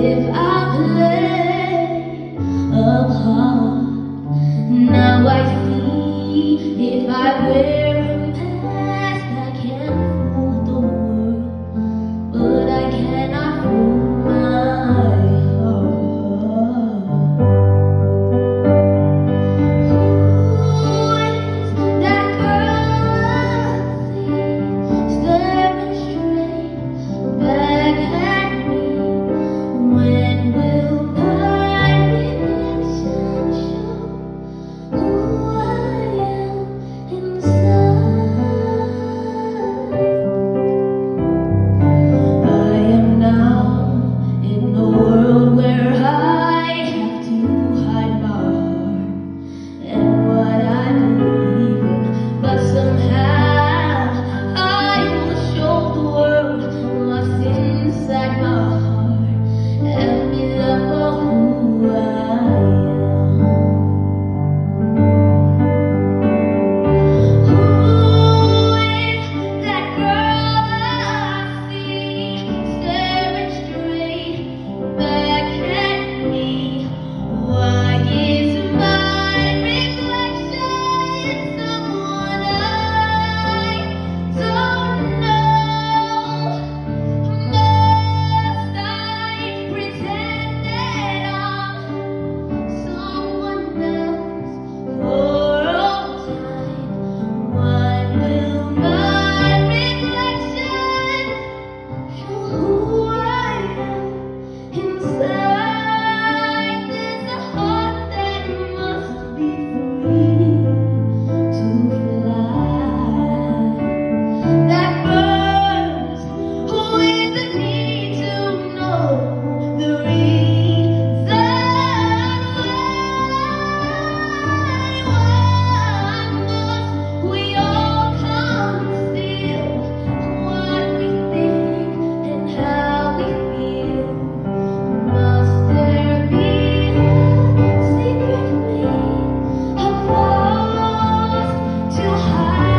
if I play a part. Now I see if I wear a mask, I can fool the world, but I cannot fool my heart. Who is that girl I see staring straight back at me? When will my reflection show who I am inside? I am now in a world where I have to hide my heart and what I believe in, but somehow I will show the world what's inside my heart and be loved for who I am. Who is that girl I see staring straight back at me? Why is my reflection someone I don't know? Must I pretend that I'm someone else for all time? When will my reflection show who I am inside? There's a heart that must be free to fly, that burns with the need to know the reason why must we all conceal what we think and how we feel? Must there be a secret we have forced to hide?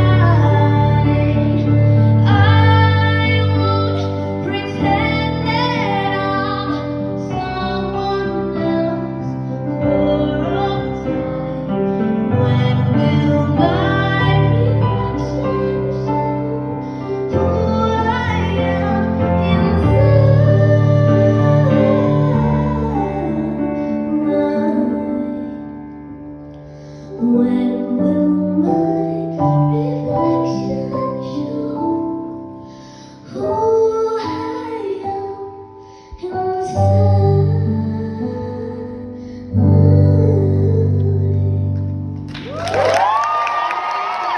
I won't pretend that I'm someone else for all time. When will my reflection show who I am inside? When will my